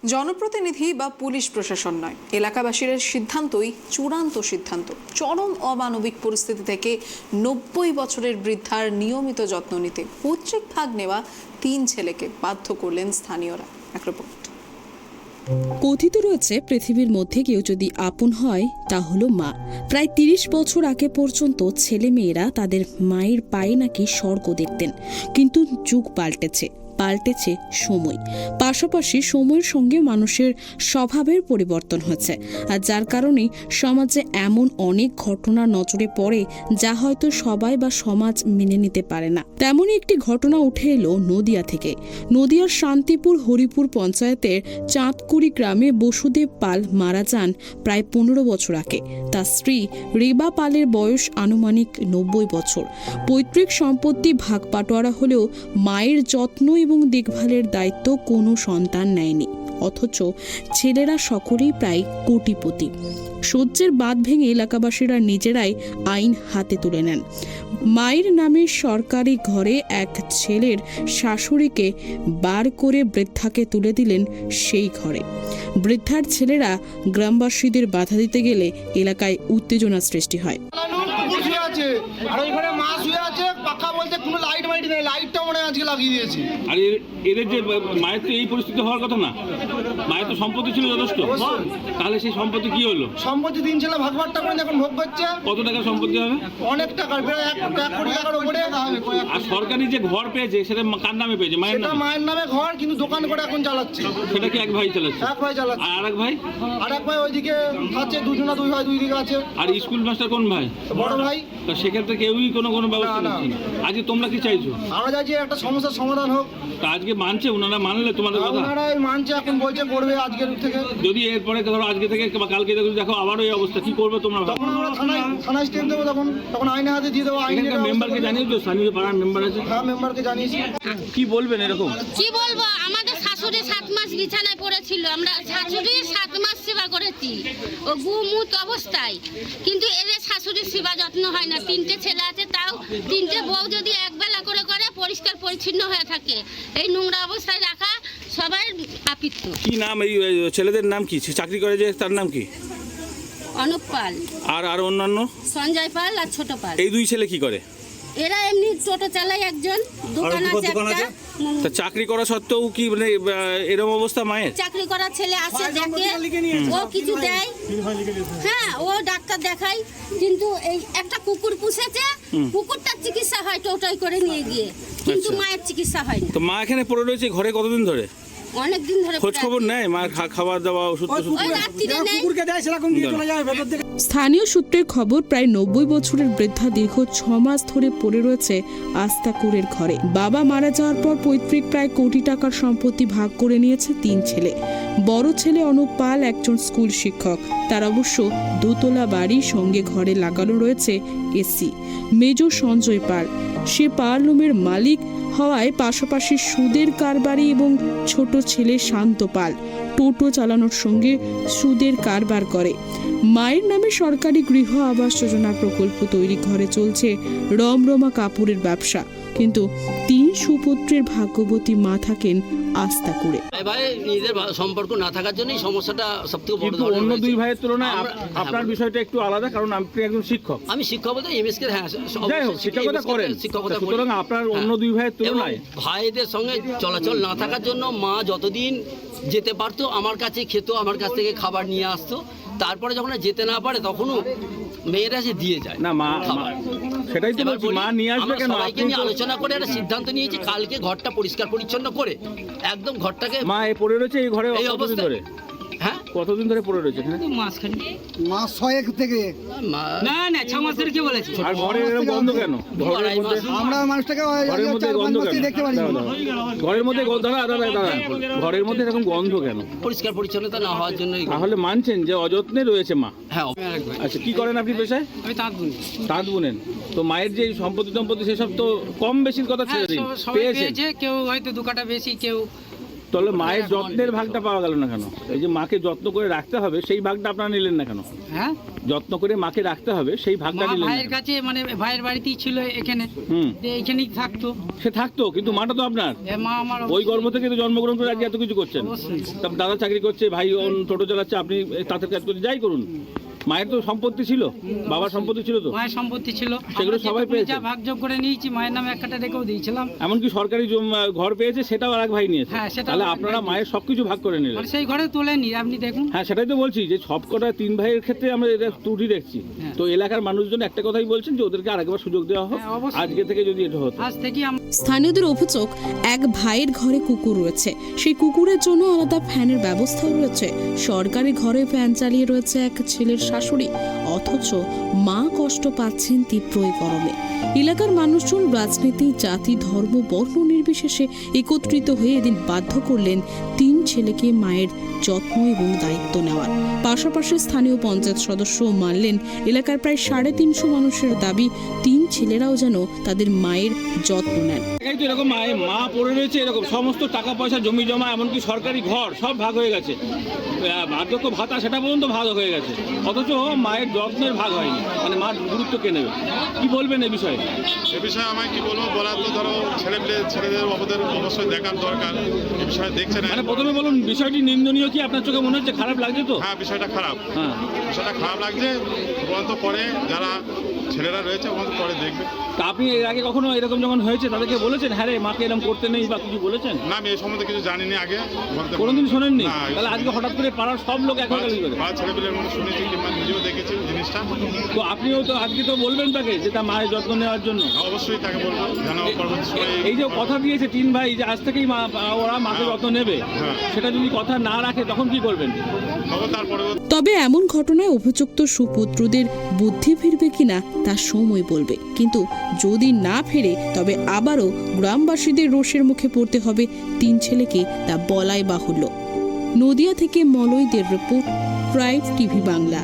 জনপ্রতিনিধি বা পুলিশ প্রশাসন নয়, এলাকাবাসীর সিদ্ধান্তই চূড়ান্ত সিদ্ধান্ত। চরম অমানবিক পরিস্থিতি থেকে ৯০ বছরের বৃদ্ধার নিয়মিত যত্ন নিতে পৈতৃক ভাগ নেওয়া ৩ ছেলেকে বাধ্য করলেন স্থানীয়রা। এক রিপোর্ট। কথিত রয়েছে, পৃথিবীর মধ্যে কেউ যদি আপন হয় তা হলো মা। প্রায় ৩০ বছর আগে পর্যন্ত ছেলে মেয়েরা তাদের মায়ের পায়ে নাকি স্বর্গ দেখতেন, কিন্তু যুগ পাল্টেছে সময়। পাশাপাশি সময়ের সঙ্গে মানুষের স্বভাবের পরিবর্তন হয়েছে, আর যার কারণে সমাজে এমন অনেক ঘটনা নজরে পড়ে যা হয়তো সবাই বা সমাজ মেনে নিতে পারে না। তেমনই একটি ঘটনা উঠে এলো নদিয়া থেকে। নদিয়ার শান্তিপুর হরিপুর পঞ্চায়েতের চাঁদকুড়ি গ্রামে বসুদেব পাল মারা যান প্রায় ১৫ বছর আগে। তার স্ত্রী রেবা পালের বয়স আনুমানিক ৯০ বছর। পৈতৃক সম্পত্তি ভাগ বাটোয়ারা হলেও মায়ের যত্ন এবং দেখভালের দায়িত্ব কোনো সন্তান নেয়নি, অথচ ছেলেরা সকলেই প্রায় কোটিপতি। সহ্যের বাঁধ ভেঙে এলাকাবাসীরা নিজেরাই আইন হাতে তুলে নেন। মায়ের নামে সরকারি ঘরে এক ছেলের শাশুড়িকে বার করে বৃদ্ধাকে তুলে দিলেন সেই ঘরে। বৃদ্ধার ছেলেরা গ্রামবাসীদের বাধা দিতে গেলে এলাকায় উত্তেজনা সৃষ্টি হয়। আর এদের যে মায়ের তো এই পরিস্থিতি হওয়ার কথা না, মায়ের তো সম্পত্তি ছিল যথেষ্ট, তাহলে সেই সম্পত্তি কি হলো? সম্পত্তি 3 ছেলে ভাগবাট্টা করে এখন ভোগ করছে। কত টাকার সম্পত্তি হবে? অনেক টাকা, প্রায় 1 কোটি টাকার উপরে। আর সরকারি যে ঘর পেয়েছে সেটা কার নামে পেয়েছে? মায়ের নামে। মায়ের নামে ঘর, কিন্তু দোকান করে এখন চালাচ্ছে। সেটা কি এক ভাই চালাচ্ছে? এক ভাই চালাচ্ছে। আর এক ভাই? আর এক ভাই ওইদিকে আছে, দুই ভাই দুই দিকে আছে। আর স্কুল মাস্টার কোন ভাই? বড় ভাই। তো সেক্ষেত্রে কেউই কোনো ব্যবস্থা নিচ্ছে না। আজকে তোমরা কি চাইছো? আমরা চাইছি একটা সমস্যার সমাধান হোক। তা আজকে মানছে ওনারা? মানলে তোমাদের কথা? ওনারাই মানছে, এখন বলছে করবে আজকের থেকে। যদি এরপরে ধরো আজকে থেকে বা কালকে যদি দেখো আবারও এই অবস্থা, কি করবে তোমরা? তখন আমরা থানায় স্টেপ দেবো, তখন আইনের হাতে দিয়ে দেবো। এখানকার মেম্বারকে জানিয়েছো? স্থানীয় পাড়ার মেম্বার আছে? হ্যাঁ, মেম্বারকে জানিয়েছি। কি বলবেন এরকম? কি বলবো, আমাদের শাশুড়ি 7 মাস বিছানায় পড়েছিল, আমরা শাশুড়ির 7 মাস সেবা করেছি ও গুমুত অবস্থায়, কিন্তু এদের শাশুড়ির সেবা যত্ন হয় না। 3টে ছেলে আছে, তাও 3টে বউ যদি একবেলা করে পরিষ্কার পরিচ্ছন্ন হয়ে থাকে, এই নোংরা অবস্থায় রাখা সবাই আপিত্ত। কি নাম এই ছেলেদের নাম? কি চাকরি করে যে তার নাম কি? অনুপ পাল আর অন্যান্য? সঞ্জয় পাল আর ছোট পাল। এই 2 ছেলে কি করে? এরা এমনি টোটো চালায়, একজন দোকান আছে একটা। তা চাকরি করা সত্ত্বেও কি মানে এরকম অবস্থা মায়ের? চাকরি করা ছেলে আছে যাকে ও কিছু দেয়, হ্যাঁ ও ডাক্তার দেখায়, কিন্তু এই একটা কুকুর পুষেছে, কুকুরটার চিকিৎসা হয় টোটোয় করে নিয়ে গিয়ে, কিন্তু মায়ের চিকিৎসা হয় না। তো মা এখানে পড়ে রয়েছে ঘরে কতদিন ধরে? অনেকদিন ধরে খোঁজ খবর নেয় মায়ের? খাবার দাওয়া, ওষুধ? স্থানীয় সূত্রের খবর, প্রায় ৯০ বছরের বৃদ্ধা দীর্ঘ 6 মাস ধরে পড়ে রয়েছে আস্তাকুরের ঘরে। বাবা মারা যাওয়ার পর পৈতৃক প্রায় কোটি টাকার সম্পত্তি ভাগ করে নিয়েছে 3 ছেলে। বড় ছেলে অনুপ পাল একজন স্কুল শিক্ষক, তার অবশ্য দোতলা বাড়ি, সঙ্গে ঘরে লাগানো রয়েছে এসি। মেজ সঞ্জয় পাল, সে পারলুমের মালিক হওয়ায় পাশাপাশি সুদের কারবারি, এবং ছোট ছেলে শান্ত পাল টোটো চালানোর সঙ্গে সুদের কারবার করে। মায়ের নামে সরকারি গৃহ আবাস যোজনা প্রকল্প তৈরি ঘরে চলছে রমরমা কাপড়ের ব্যবসা, কিন্তু 3 সুপুত্রের ভাগ্যবতী মা থাকেন আস্তাকুড়ে। ভাই নিজের সম্পর্ক না থাকার জন্যই সমস্যাটা সবথেকে বড়। কিন্তু অন্য 2 ভাইয়ের তুলনায় আপনার বিষয়টা একটু আলাদা, কারণ আপনি একজন শিক্ষক। আমি শিক্ষক বলতে এমএসকে, হ্যাঁ শিক্ষকতা করেন, সুতরাং আপনার অন্য 2 ভাইয়ের তুলনায় ভাইদের সঙ্গে চলাচল না থাকার জন্য মা যতদিন যেতে পারতো আমার কাছে খেতো, আমার কাছ থেকে খাবার নিয়ে আসতো। তারপরে যখন যেতে না পারে তখনও মেয়েরা যে দিয়ে যায় না মা, সেটাই তো বলছি, মা নিয়ে আসবে কেন? সবাইকে নিয়ে আলোচনা করে একটা সিদ্ধান্ত নিয়েছি, কালকে ঘরটা পরিষ্কার পরিচ্ছন্ন করে একদম ঘরটাকে। মা এ পড়ে রয়েছে এই ঘরে কতদিন ধরে? হ্যাঁ, কতদিন ধরে পড়ে রয়েছে? মাস 6 থেকে না 6 মাস ধরে কি বলেছে? আর ঘরে এরকম গন্ধ কেন? আমরা মানুষটাকে ঘরের মধ্যে গন্ধ কেন? দেখতে পারি। ঘরের মধ্যে ঘরের মধ্যে এরকম গন্ধ কেন? পরিষ্কার পরিচ্ছন্নতা না হওয়ার জন্য। তাহলে মানছেন যে অযত্নে রয়েছে মা? হ্যাঁ। আচ্ছা, কি করেন আপনি পেশায়? আমি তাঁত বুনেন। তো মায়ের যে সম্পত্তি সেসব তো কম বেশির কথা ছেড়ে দিন, পেয়েছে কেউ হয়তো 2 কাঠা বেশি, কেউ তাহলে মায়ের যত্নের ভাগটা পাওয়া গেল না কেন? এই যে মাকে যত্ন করে রাখতে হবে সেই ভাগটা আপনারা নিলেন না কেন? হ্যাঁ, যত্ন করে মাকে রাখতে হবে সেই ভাগটা মা নিলেন না ভাইয়ের কেন? কাছে মানে ভাইয়ের বাড়িতেই ছিল এখানে, হুম, যে এখানেই থাকতো। সে থাকতো, কিন্তু মাটা তো আপনার। মা আমার ওই গর্ভ থেকে তো জন্মগ্রহণ করে আজকে এত কিছু করছেন। অবশ্যই। তারপর দাদা চাকরি করছে, ভাই টোটো চালাচ্ছে, আপনি তাঁতের কাজ করতে যাই করুন। মায়ের তো সম্পত্তি ছিল, বাবার সম্পত্তি ছিল তো, মায়ের সম্পত্তি ছিল, সেগুলো আমরা সবাই যেটুকুনি পেয়েছে। যা ভাগযোগ করে নিয়েছি, মায়ের নামে একটা রেখেও দিয়েছিলাম। এমনকি সরকারি ঘর পেয়েছে, সেটাও আর এক ভাই নিয়েছে। হ্যাঁ, সেটাও তাহলে আরেক আপনারা ভাই মায়ের সবকিছু ভাগ করে নিলেন। মানে সেই ঘরে তোলেনি, আপনি দেখুন। হ্যাঁ, সেটাই তো বলছি যে সবকটা 3 ভাইয়ের ক্ষেত্রে আমরা এটা ত্রুটি দেখছি। হ্যাঁ। তো এলাকার মানুষজন একটা কথাই বলছেন যে ওদেরকে আরেকবার সুযোগ দেওয়া হোক, হ্যাঁ, অবশ্যই। আজকে থেকে যদি এটা হতো। আজ থেকে আমরা স্থানীয়দের অভিযোগ, এক ভাইয়ের ঘরে কুকুর রয়েছে, সেই কুকুরের জন্য আলাদা ফ্যানের ব্যবস্থাও রয়েছে। সরকারি ঘরে ফ্যান চালিয়ে রয়েছে এক ছেলের শাশুড়ি, অথচ মা কষ্ট পাচ্ছেন তীব্রই গরমে। এলাকার মানুষজন রাজনীতি, জাতি, ধর্ম, বর্ণ নির্বিশেষে একত্রিত হয়ে এদিন বাধ্য করলেন 3 ছেলেকে মায়ের যত্ন এবং দায়িত্ব নেওয়ার। পাশাপাশি স্থানীয় পঞ্চায়েত সদস্যও মানলেন এলাকার প্রায় 350 মানুষের দাবি 3 ছেলেরাও যেন তাদের মায়ের যত্ন নেন। এই তো এরকম মা পড়ে রয়েছে, এরকম সমস্ত টাকা পয়সা, জমি জমা, এমনকি সরকারি ঘর সব ভাগ হয়ে গেছে। বার্ধক্য ভাতা সেটা পর্যন্ত ভাগ হয়ে গেছে, অথচ মায়ের যত্নের ভাগ হয়নি। মানে মার গুরুত্ব কে নেবে? কি বলবেন এই বিষয়ে? এ বিষয়ে আমায় কি বলবো, বলার তো ধরো ছেলেদের ওদের অবশ্যই দেখার দরকার। এ বিষয়ে দেখছে না। মানে প্রথমে বলুন, বিষয়টি নিন্দনীয় কি আপনার চোখে মনে হচ্ছে? খারাপ লাগছে তো? হ্যাঁ, বিষয়টা খারাপ। হ্যাঁ, বিষয়টা খারাপ লাগছে। বরঞ্চ পরে যারা ছেলেরা রয়েছে ওখানে পরে দেখবে। তা আপনি এর আগে কখনো এরকম যখন হয়েছে তাদেরকে বলেছেন হ্যাঁ রে মাকে এরকম করতে নেই বা কিছু বলেছেন? না, আমি এই সম্বন্ধে কিছু জানিনি আগে। কোনোদিন শোনেননি? না, তাহলে আজকে হঠাৎ করে পাড়ার সব লোক এক হয়ে গেল কি করে? বা ছেলেপিলের মধ্যে শুনেছি কিংবা নিজেও দেখেছি জিনিসটা। তো আপনিও তো আজকে তো বলবেন তাকে যে তার মায়ের যত্ন নেওয়ার জন্য। অবশ্যই তাকে বলবো যেন পরবর্তী সময়ে এই যে কথা দিয়েছে 3 ভাই যে আজ থেকেই ওরা মাকে যত্ন নেবে, হ্যাঁ। সেটা যদি কথা না রাখে তখন কি করবেন? তখন তারপরে তবে এমন ঘটনায় অভিযুক্ত সুপুত্রদের বুদ্ধি ফিরবে কিনা তা সময় বলবে। কিন্তু যদি না ফেরে তবে আবারও গ্রামবাসীদের রোষের মুখে পড়তে হবে 3 ছেলেকে, তা বলাই বাহুল্য। নদিয়া থেকে মলয়দের রিপোর্ট, প্রাইড টিভি বাংলা।